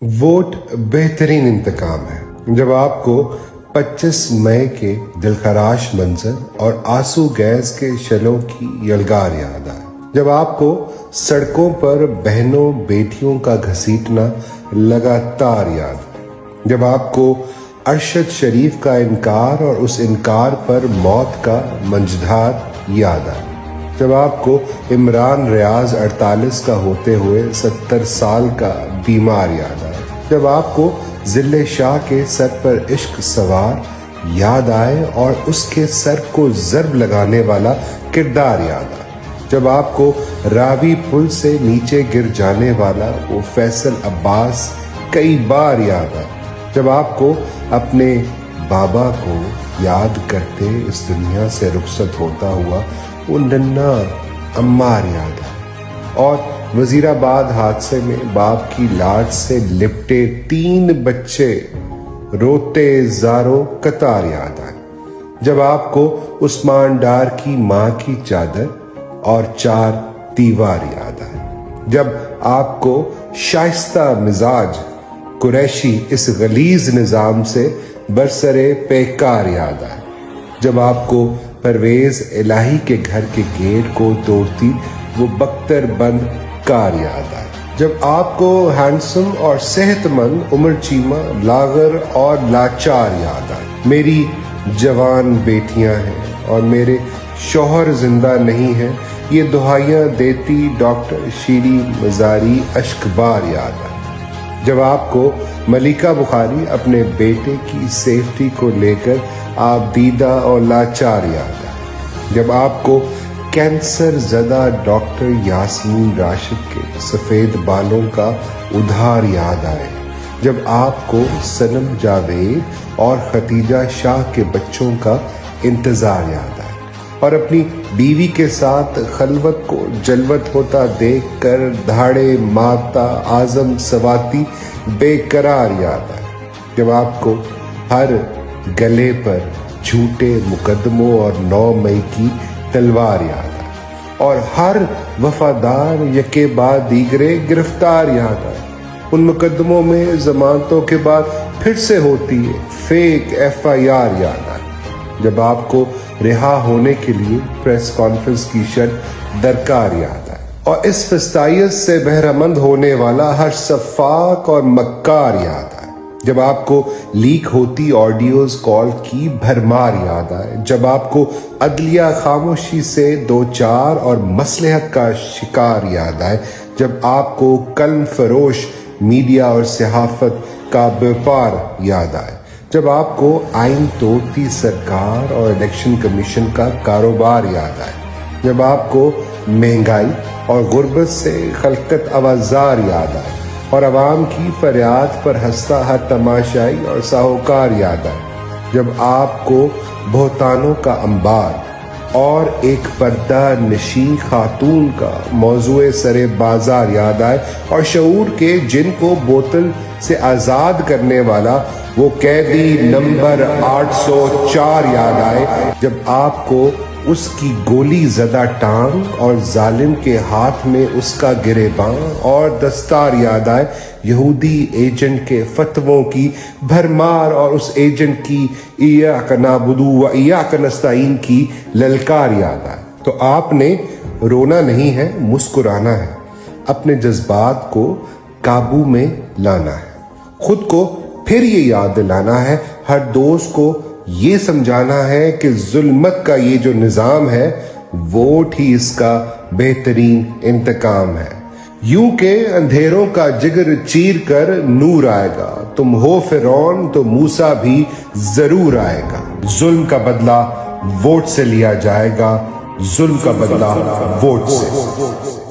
Vote बेहतरीन इंतकाम है। जब आपको 25 मई के दिलखराश मंजर और आंसू गैस के शलों की यलगार याद आए, जब आपको सड़कों पर बहनों बेटियों का घसीटना लगातार याद, जब आपको अरशद शरीफ का इनकार और उस इनकार पर मौत का मंजधार याद आए, जब आपको इमरान रियाज 48 का होते हुए 70 साल का बीमार याद आए, जब आपको जिले शाह के सर पर इश्क सवार याद आए और उसके सर को ज़र्ब लगाने वाला किरदार याद आए, जब आपको रावी पुल से नीचे गिर जाने वाला वो फैसल अब्बास कई बार याद आए, जब आपको अपने बाबा को याद करते इस दुनिया से रुखसत होता हुआ वो नन्ना अम्मार याद आए, और वजीराबाद हादसे में बाप की लाट से लिपटे 3 बच्चे रोते जारो कतार याद आए, जब आपको उस्मान डार की माँ की चादर और 4 दीवार याद आए, जब आपको शाइस्ता मिजाज कुरैशी इस गलीज निजाम से बरसरे पेकार याद आए, जब आपको परवेज इलाही के घर के गेट को तोड़ती वो बख्तर बंद कार याद आए, जब आपको हैंडसम और सेहतमंद उमर चीमा लागर और लाचार याद आए। मेरी जवान बेटियां हैं और मेरे शौहर जिंदा नहीं है, ये दुहाइयां देती डॉक्टर शीरी मजारी अश्कबार याद आए, जब आपको मलिका बुखारी अपने बेटे की सेफ्टी को लेकर आप दीदा और लाचार याद आए, जब आपको कैंसर ज़दा डॉक्टर यास्मीन राशिद के सफ़ेद बालों का उधार याद आए, जब आपको सनम जावेद और खतीजा शाह के बच्चों का इंतज़ार याद आए, और अपनी बीवी के साथ खलवत को जलवत होता देखकर धाड़े माता आज़म सवाती बेकरार याद आए, जब आपको हर गले पर झूठे मुकदमों और 9 मई की तलवार याद आए, और हर वफादार यके बाद दीगरे गिरफ्तार याद आए, उन मुकदमों में जमानतों के बाद फिर से होती है फेक FIR याद आए, जब आपको रिहा होने के लिए प्रेस कॉन्फ्रेंस की शर्त दरकार याद आए, और इस फस्तायत से बहरामंद होने वाला हर सफाक और मक्कार याद आए, जब आपको लीक होती ऑडियोज कॉल की भरमार याद आए, जब आपको अदलिया खामोशी से 2-4 और मसलहत का शिकार याद आए, जब आपको कलम फरोश मीडिया और सहाफत का व्यापार याद आए, जब आपको आइन तोड़ती सरकार और इलेक्शन कमीशन का कारोबार याद आए, जब आपको महंगाई और गुर्बत से खलकत आवाजार याद आए, और अवाम की फरियाद पर हंसता हर तमाशाई और साहूकार याद आए, जब आपको बहुतानों का अंबार और एक पर्दा नशी खातून का मौजूए सरे बाजार याद आए, और शऊर के जिन को बोतल से आज़ाद करने वाला वो कैदी नंबर 804 याद आए, जब आपको उसकी गोली ज़दा टांग और जालिम के हाथ में उसका गिरेबान और दस्तार याद आए, यहूदी एजेंट के फतवों की भरमार और उस एजेंट की इय्याक नाबुदू व इय्याक नस्तईन की ललकार याद आए। तो आपने रोना नहीं है, मुस्कुराना है, अपने जज्बात को काबू में लाना है, खुद को फिर ये याद दिलाना है, हर दोस्त को ये समझाना है कि जुल्मत का ये जो निज़ाम है वोट ही इसका बेहतरीन इंतकाम है। यूं के अंधेरों का जिगर चीर कर नूर आएगा, तुम हो फिरौन तो मूसा भी जरूर आएगा। जुल्म का बदला वोट से लिया जाएगा, जुल्म का बदला वोट से।